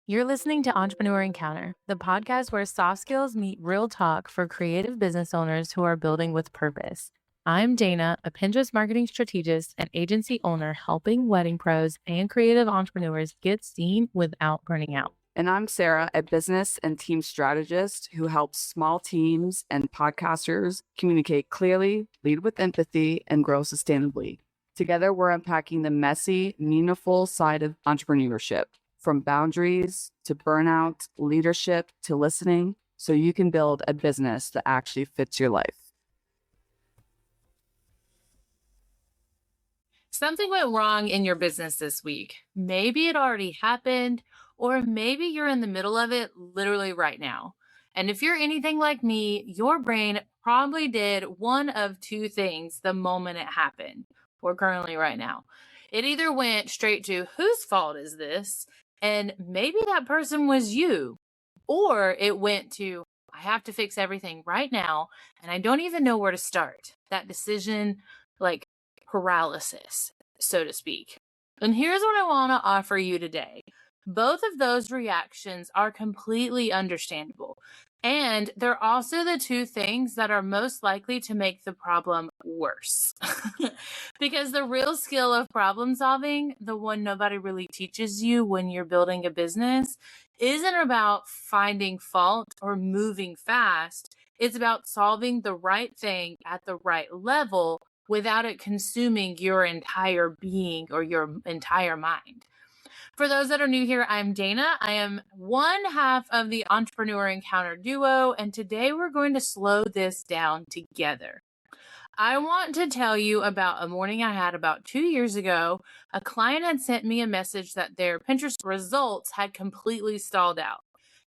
You're listening to Entrepreneur Encounter, the podcast where soft skills meet real talk for creative business owners who are building with purpose. I'm Dana, a Pinterest marketing strategist and agency owner helping wedding pros and creative entrepreneurs get seen without burning out. And I'm Sarah, a business and team strategist who helps small teams and podcasters communicate clearly, lead with empathy, and grow sustainably. Together, we're unpacking the messy, meaningful side of entrepreneurship, from boundaries to burnout, leadership to listening, so you can build a business that actually fits your life. Something went wrong in your business this week. Maybe it already happened, or maybe you're in the middle of it literally right now. And if you're anything like me, your brain probably did one of two things the moment it happened, or currently right now. It either went straight to whose fault is this? And maybe that person was you. Or it went to, I have to fix everything right now, and I don't even know where to start. That decision, paralysis, so to speak. And here's what I want to offer you today. Both of those reactions are completely understandable. And they're also the two things that are most likely to make the problem worse. Because the real skill of problem solving, the one nobody really teaches you when you're building a business, isn't about finding fault or moving fast. It's about solving the right thing at the right level without it consuming your entire being or your entire mind. For those that are new here, I'm Dana. I am one half of the Entrepreneur Encounter duo, and today we're going to slow this down together. I want to tell you about a morning I had about 2 years ago. A client had sent me a message that their Pinterest results had completely stalled out.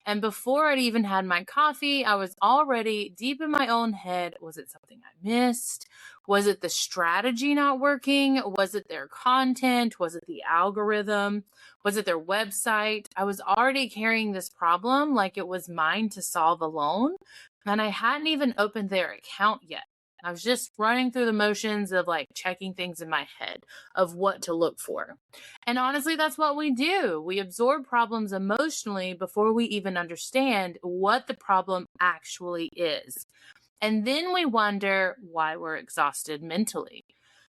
And before I'd even had my coffee, I was already deep in my own head. Was it something I missed? Was it the strategy not working? Was it their content? Was it the algorithm? Was it their website? I was already carrying this problem like it was mine to solve alone, and I hadn't even opened their account yet. I was just running through the motions of checking things in my head of what to look for. And honestly, that's what we do. We absorb problems emotionally before we even understand what the problem actually is. And then we wonder why we're exhausted mentally.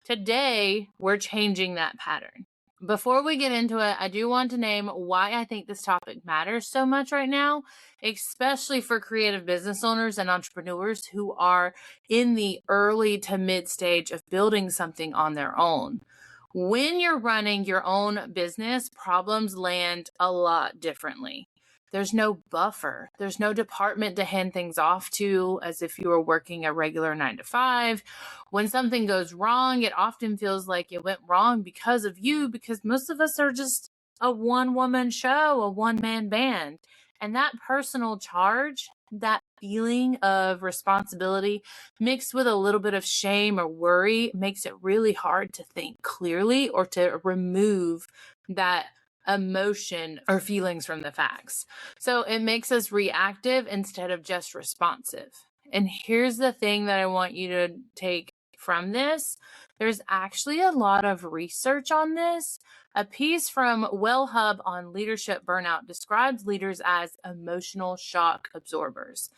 Today, we're changing that pattern. Before we get into it, I do want to name why I think this topic matters so much right now, especially for creative business owners and entrepreneurs who are in the early to mid stage of building something on their own. When you're running your own business, problems land a lot differently. There's no buffer. There's no department to hand things off to as if you were working a regular 9 to 5. When something goes wrong, it often feels like it went wrong because of you, because most of us are just a one-woman show, a one-man band. And that personal charge, that feeling of responsibility mixed with a little bit of shame or worry makes it really hard to think clearly or to remove that emotion or feelings from the facts. So it makes us reactive instead of just responsive. And here's the thing that I want you to take from this. There's actually a lot of research on this. A piece from WellHub on leadership burnout describes leaders as emotional shock absorbers.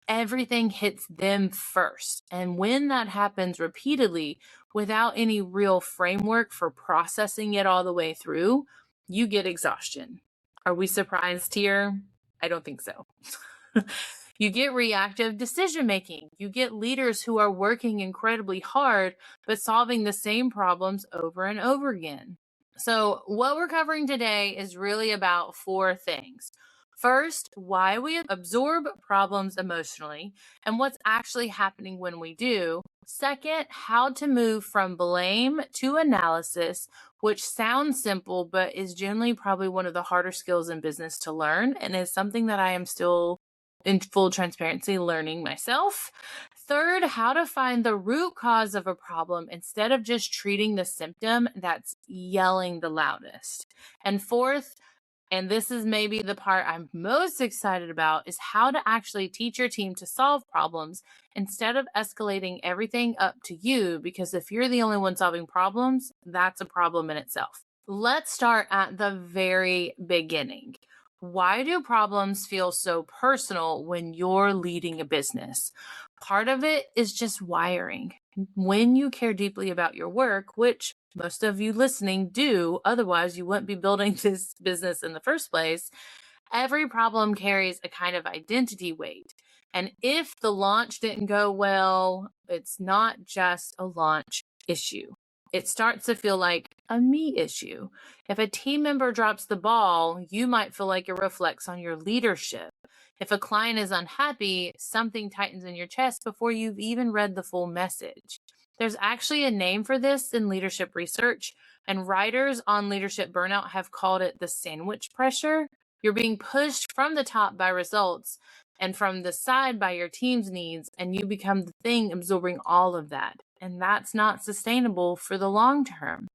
Everything hits them first. And when that happens repeatedly without any real framework for processing it all the way through, you get exhaustion. Are we surprised here? I don't think so. You get reactive decision making. You get leaders who are working incredibly hard, but solving the same problems over and over again. So what we're covering today is really about 4 things. First, why we absorb problems emotionally and what's actually happening when we do. Second, how to move from blame to analysis, which sounds simple, but is generally probably one of the harder skills in business to learn and is something that I am still in full transparency learning myself. Third, how to find the root cause of a problem instead of just treating the symptom that's yelling the loudest. And fourth, and this is maybe the part I'm most excited about, is how to actually teach your team to solve problems instead of escalating everything up to you, because if you're the only one solving problems, that's a problem in itself. Let's start at the very beginning. Why do problems feel so personal when you're leading a business? Part of it is just wiring. When you care deeply about your work, which most of you listening do, otherwise you wouldn't be building this business in the first place, every problem carries a kind of identity weight. And if the launch didn't go well, it's not just a launch issue. It starts to feel like a me issue. If a team member drops the ball, you might feel like it reflects on your leadership. If a client is unhappy, something tightens in your chest before you've even read the full message. There's actually a name for this in leadership research, and writers on leadership burnout have called it the sandwich pressure. You're being pushed from the top by results and from the side by your team's needs, and you become the thing absorbing all of that. And that's not sustainable for the long term.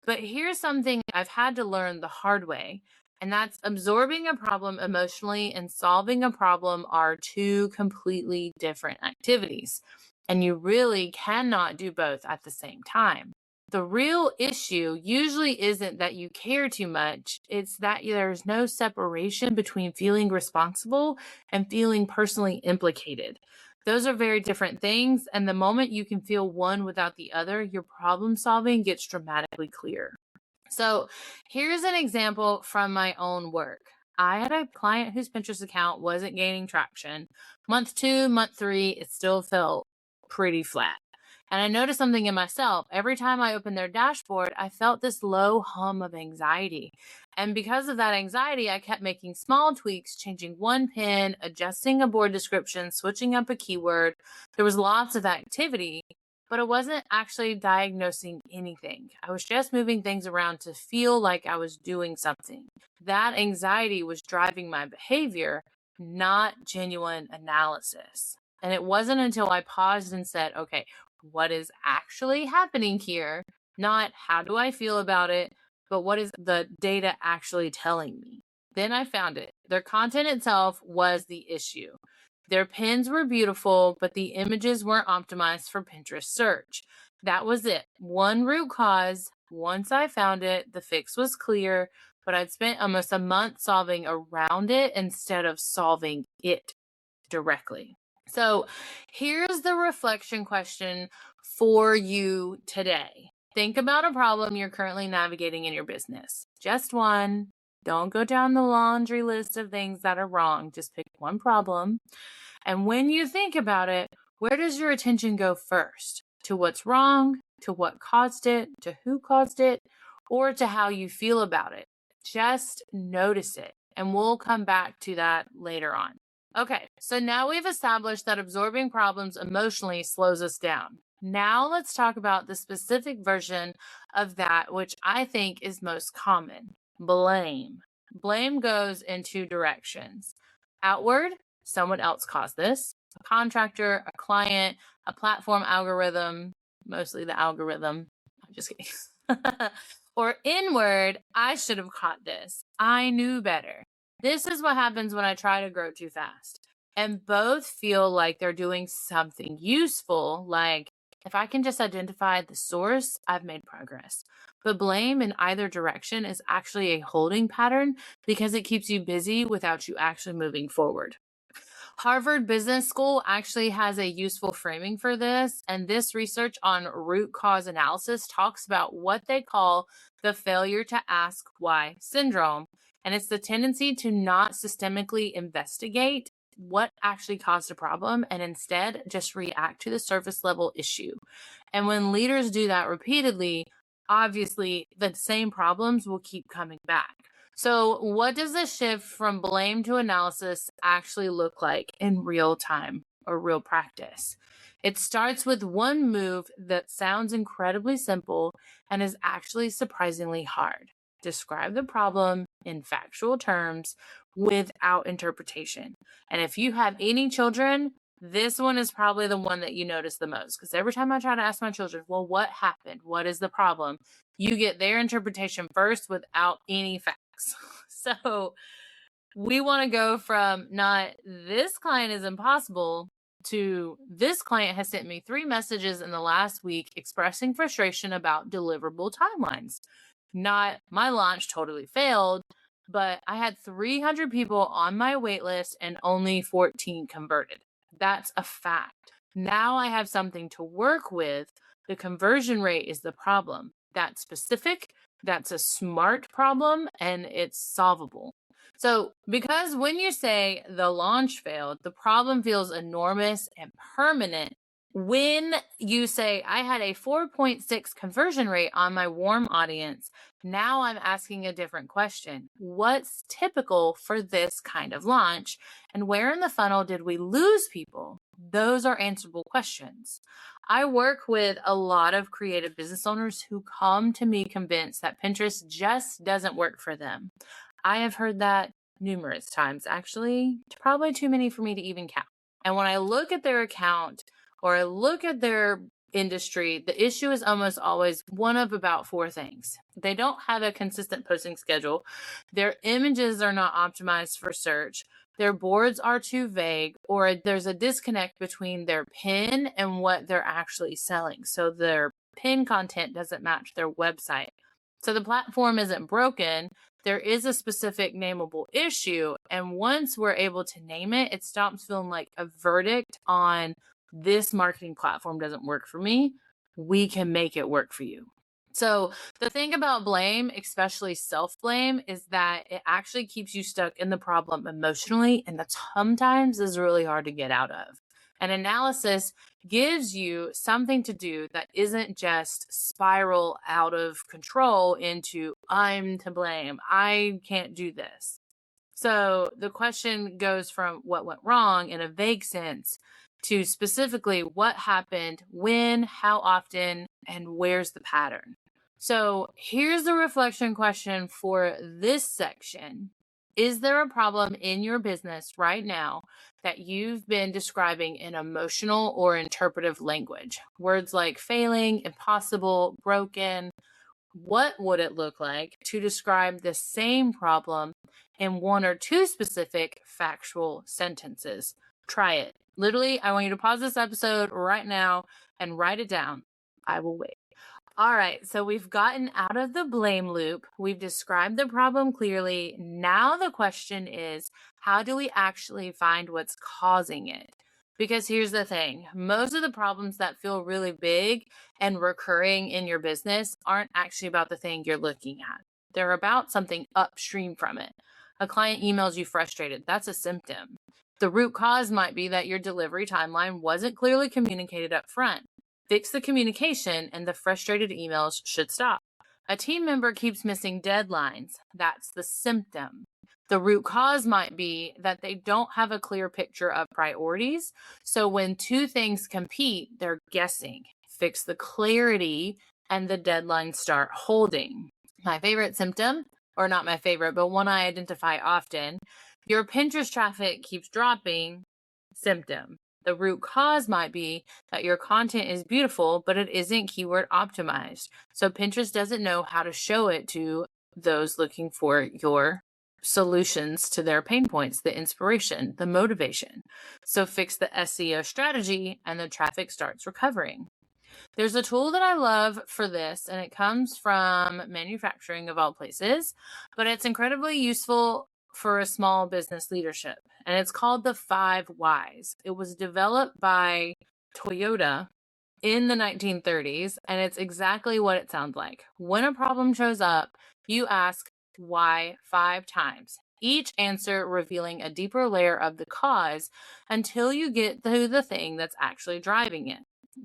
But here's something I've had to learn the hard way, and that's absorbing a problem emotionally and solving a problem are two completely different activities. And you really cannot do both at the same time. The real issue usually isn't that you care too much, it's that there's no separation between feeling responsible and feeling personally implicated. Those are very different things, and the moment you can feel one without the other, your problem solving gets dramatically clear. So, here's an example from my own work. I had a client whose Pinterest account wasn't gaining traction. Month 2, month 3, it still felt pretty flat. And I noticed something in myself. Every time I opened their dashboard, I felt this low hum of anxiety. And because of that anxiety, I kept making small tweaks, changing one pin, adjusting a board description, switching up a keyword. There was lots of activity, but it wasn't actually diagnosing anything. I was just moving things around to feel like I was doing something. That anxiety was driving my behavior, not genuine analysis. And it wasn't until I paused and said, okay, what is actually happening here? Not how do I feel about it, but what is the data actually telling me? Then I found it. Their content itself was the issue. Their pins were beautiful, but the images weren't optimized for Pinterest search. That was it. One root cause. Once I found it, the fix was clear, but I'd spent almost a month solving around it instead of solving it directly. So here's the reflection question for you today. Think about a problem you're currently navigating in your business. Just one. Don't go down the laundry list of things that are wrong. Just pick one problem. And when you think about it, where does your attention go first? To what's wrong, to what caused it, to who caused it, or to how you feel about it? Just notice it. And we'll come back to that later on. Okay, so now we've established that absorbing problems emotionally slows us down. Now let's talk about the specific version of that which I think is most common: blame. Blame goes in two directions. Outward, someone else caused this: a contractor, a client, a platform algorithm, mostly the algorithm. I'm just kidding. Or inward, I should have caught this. I knew better. This is what happens when I try to grow too fast. And both feel like they're doing something useful, like if I can just identify the source, I've made progress. But blame in either direction is actually a holding pattern because it keeps you busy without you actually moving forward. Harvard Business School actually has a useful framing for this, and this research on root cause analysis talks about what they call the failure to ask why syndrome. And it's the tendency to not systemically investigate what actually caused a problem and instead just react to the surface level issue. And when leaders do that repeatedly, obviously the same problems will keep coming back. So what does the shift from blame to analysis actually look like in real time or real practice? It starts with one move that sounds incredibly simple and is actually surprisingly hard. Describe the problem in factual terms without interpretation. And if you have any children, this one is probably the one that you notice the most, because every time I try to ask my children, well, what happened? What is the problem? You get their interpretation first without any facts. So we want to go from not this client is impossible to this client has sent me 3 messages in the last week expressing frustration about deliverable timelines. Not my launch totally failed. but I had 300 people on my wait list and only 14 converted. That's a fact. Now I have something to work with. The conversion rate is the problem. That's specific, that's a smart problem, and it's solvable. So, because when you say the launch failed, the problem feels enormous and permanent. When you say, I had a 4.6 conversion rate on my warm audience, now I'm asking a different question. What's typical for this kind of launch? And where in the funnel did we lose people? Those are answerable questions. I work with a lot of creative business owners who come to me convinced that Pinterest just doesn't work for them. I have heard that numerous times, actually, probably too many for me to even count. And when I look at their account or I look at their industry, the issue is almost always one of about four things. They don't have a consistent posting schedule. Their images are not optimized for search. Their boards are too vague, or there's a disconnect between their pin and what they're actually selling. So their pin content doesn't match their website. So the platform isn't broken. There is a specific nameable issue. And once we're able to name it, it stops feeling like a verdict on this marketing platform doesn't work for me. We can make it work for you. So the thing about blame, especially self-blame, is that it actually keeps you stuck in the problem emotionally, and that sometimes is really hard to get out of. An analysis gives you something to do that isn't just spiral out of control into I'm to blame, I can't do this. So the question goes from what went wrong in a vague sense to specifically what happened, when, how often, and where's the pattern. So here's the reflection question for this section. Is there a problem in your business right now that you've been describing in emotional or interpretive language? Words like failing, impossible, broken. What would it look like to describe the same problem in one or two specific factual sentences? Try it. Literally, I want you to pause this episode right now and write it down. I will wait. All right, so we've gotten out of the blame loop. We've described the problem clearly. Now the question is, how do we actually find what's causing it? Because here's the thing, most of the problems that feel really big and recurring in your business aren't actually about the thing you're looking at. They're about something upstream from it. A client emails you frustrated. That's a symptom. The root cause might be that your delivery timeline wasn't clearly communicated up front. Fix the communication and the frustrated emails should stop. A team member keeps missing deadlines. That's the symptom. The root cause might be that they don't have a clear picture of priorities. So when two things compete, they're guessing. Fix the clarity and the deadlines start holding. My favorite symptom, or not my favorite, but one I identify often, your Pinterest traffic keeps dropping. Symptom. The root cause might be that your content is beautiful, but it isn't keyword optimized. So Pinterest doesn't know how to show it to those looking for your solutions to their pain points, the inspiration, the motivation. So fix the SEO strategy and the traffic starts recovering. There's a tool that I love for this, and it comes from manufacturing of all places, but it's incredibly useful for a small business leadership. And it's called the 5 Whys. It was developed by Toyota in the 1930s, and it's exactly what it sounds like. When a problem shows up, you ask why 5 times, each answer revealing a deeper layer of the cause until you get to the thing that's actually driving it.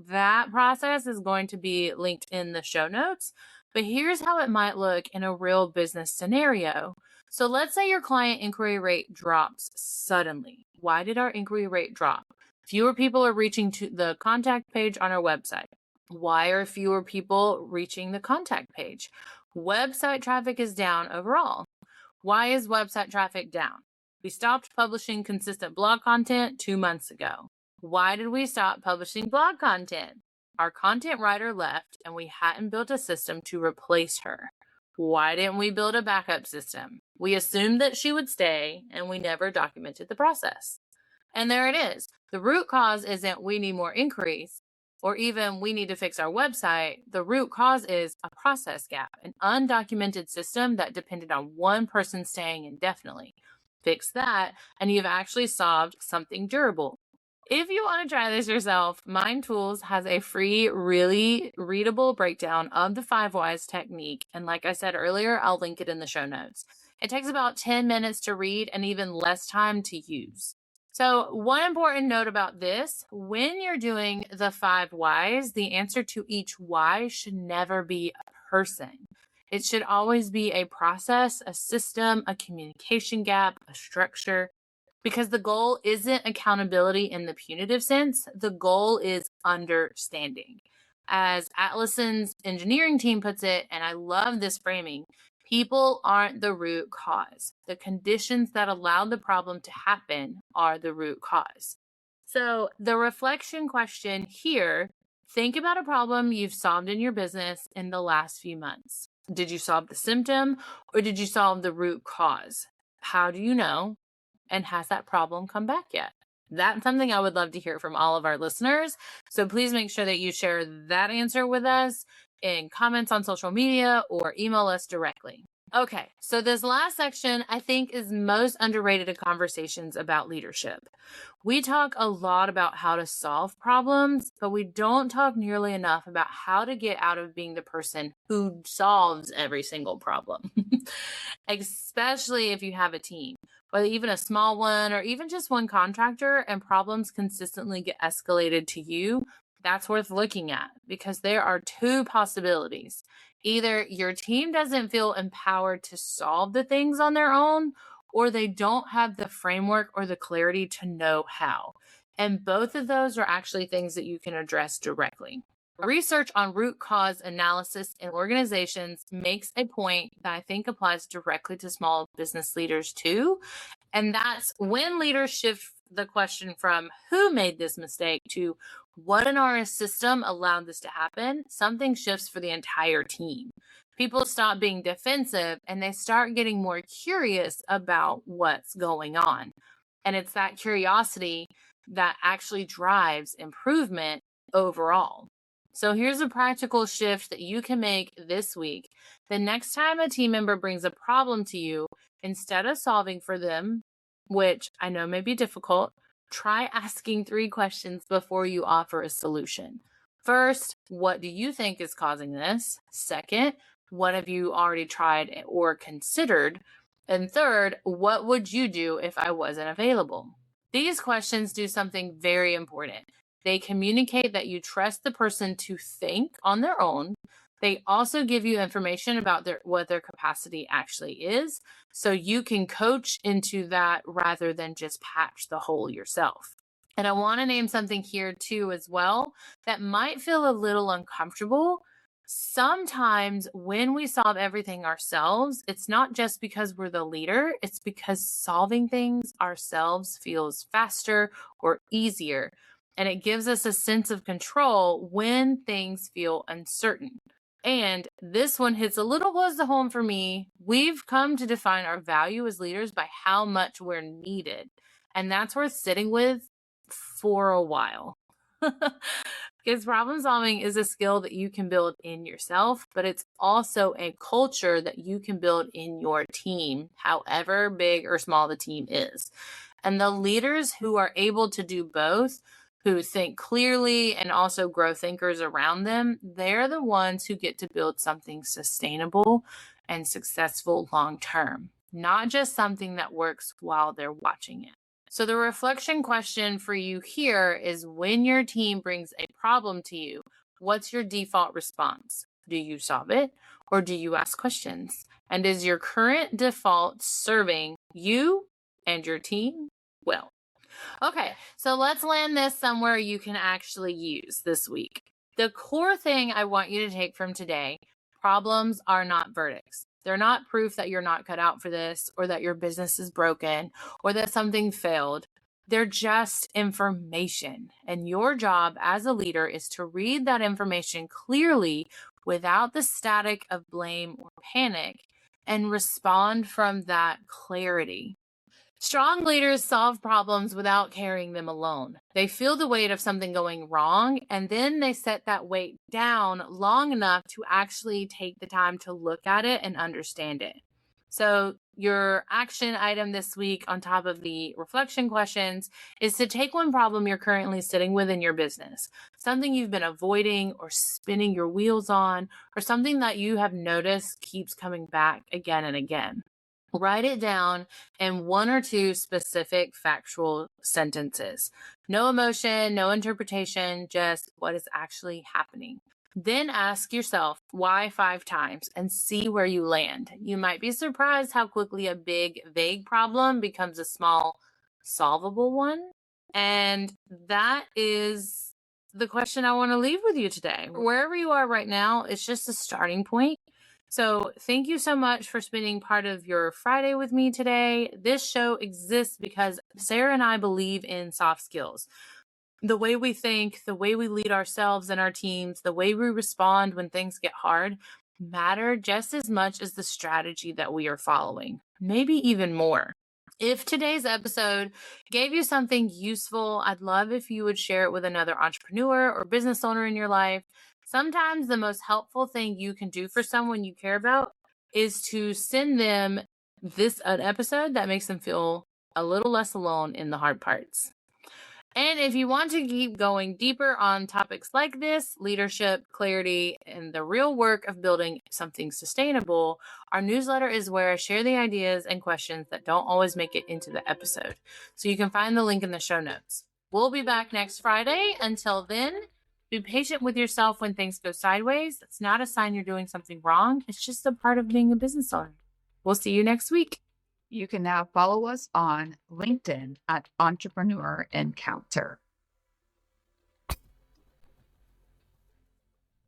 That process is going to be linked in the show notes, but here's how it might look in a real business scenario. So let's say your client inquiry rate drops suddenly. Why did our inquiry rate drop? Fewer people are reaching to the contact page on our website. Why are fewer people reaching the contact page? Website traffic is down overall. Why is website traffic down? We stopped publishing consistent blog content 2 months ago. Why did we stop publishing blog content? Our content writer left and we hadn't built a system to replace her. Why didn't we build a backup system? We assumed that she would stay and we never documented the process. And there it is. The root cause isn't we need more inquiries or even we need to fix our website, the root cause is a process gap, an undocumented system that depended on one person staying indefinitely. Fix that, and you've actually solved something durable. If you want to try this yourself, Mind Tools has a free, really readable breakdown of the 5 whys technique. And like I said earlier, I'll link it in the show notes. It takes about 10 minutes to read and even less time to use. So one important note about this, when you're doing the 5 whys, the answer to each why should never be a person. It should always be a process, a system, a communication gap, a structure, because the goal isn't accountability in the punitive sense. The goal is understanding. As Atlason's engineering team puts it, and I love this framing, people aren't the root cause. The conditions that allowed the problem to happen are the root cause. So the reflection question here, think about a problem you've solved in your business in the last few months. Did you solve the symptom or did you solve the root cause? How do you know? And has that problem come back yet? That's something I would love to hear from all of our listeners. So please make sure that you share that answer with us in comments on social media or email us directly. Okay, so this last section I think is most underrated in conversations about leadership. We talk a lot about how to solve problems, but we don't talk nearly enough about how to get out of being the person who solves every single problem, especially if you have a team, whether even a small one or even just one contractor and problems consistently get escalated to you. That's worth looking at because there are 2 possibilities. Either your team doesn't feel empowered to solve the things on their own, or they don't have the framework or the clarity to know how. And both of those are actually things that you can address directly. Research on root cause analysis in organizations makes a point that I think applies directly to small business leaders too. And that's when leaders shift the question from who made this mistake to what in our system allowed this to happen, something shifts for the entire team. People stop being defensive and they start getting more curious about what's going on. And it's that curiosity that actually drives improvement overall. So here's a practical shift that you can make this week. The next time a team member brings a problem to you, instead of solving for them, which I know may be difficult, try asking 3 questions before you offer a solution. First, what do you think is causing this? Second, what have you already tried or considered? And third, what would you do if I wasn't available? These questions do something very important. They communicate that you trust the person to think on their own. They also give you information about what their capacity actually is, so you can coach into that rather than just patch the hole yourself. And I want to name something here too as well that might feel a little uncomfortable. Sometimes when we solve everything ourselves, it's not just because we're the leader, it's because solving things ourselves feels faster or easier. And it gives us a sense of control when things feel uncertain. And this one hits a little close to home for me. We've come to define our value as leaders by how much we're needed. And that's worth sitting with for a while. Because problem solving is a skill that you can build in yourself, but it's also a culture that you can build in your team, however big or small the team is. And the leaders who are able to do both, who think clearly and also grow thinkers around them, they're the ones who get to build something sustainable and successful long term, not just something that works while they're watching it. So the reflection question for you here is, when your team brings a problem to you, what's your default response? Do you solve it or do you ask questions? And is your current default serving you and your team well? Okay, so let's land this somewhere you can actually use this week. The core thing I want you to take from today: problems are not verdicts. They're not proof that you're not cut out for this, or that your business is broken, or that something failed. They're just information. And your job as a leader is to read that information clearly without the static of blame or panic and respond from that clarity. Strong leaders solve problems without carrying them alone. They feel the weight of something going wrong, and then they set that weight down long enough to actually take the time to look at it and understand it. So your action item this week on top of the reflection questions is to take one problem you're currently sitting with in your business, something you've been avoiding or spinning your wheels on, or something that you have noticed keeps coming back again and again. Write it down in one or two specific factual sentences. No emotion, no interpretation, just what is actually happening. Then ask yourself why 5 times and see where you land. You might be surprised how quickly a big, vague problem becomes a small, solvable one. And that is the question I want to leave with you today. Wherever you are right now, it's just a starting point. So thank you so much for spending part of your Friday with me today. This show exists because Sarah and I believe in soft skills. The way we think, the way we lead ourselves and our teams, the way we respond when things get hard matter just as much as the strategy that we are following, maybe even more. If today's episode gave you something useful, I'd love if you would share it with another entrepreneur or business owner in your life. Sometimes the most helpful thing you can do for someone you care about is to send them an episode that makes them feel a little less alone in the hard parts. And if you want to keep going deeper on topics like this, leadership, clarity, and the real work of building something sustainable, our newsletter is where I share the ideas and questions that don't always make it into the episode. So you can find the link in the show notes. We'll be back next Friday. Until then, be patient with yourself when things go sideways. It's not a sign you're doing something wrong. It's just a part of being a business owner. We'll see you next week. You can now follow us on LinkedIn at Entrepreneur Encounter.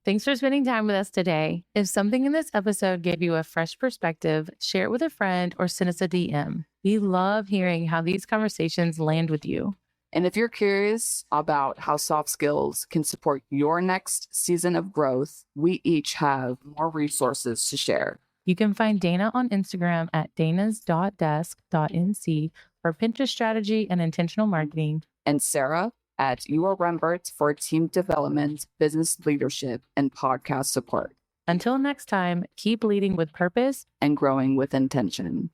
Thanks for spending time with us today. If something in this episode gave you a fresh perspective, share it with a friend or send us a DM. We love hearing how these conversations land with you. And if you're curious about how soft skills can support your next season of growth, we each have more resources to share. You can find Dana on Instagram at danas.desk.nc for Pinterest strategy and intentional marketing. And Sarah at UR Rembert for team development, business leadership, and podcast support. Until next time, keep leading with purpose and growing with intention.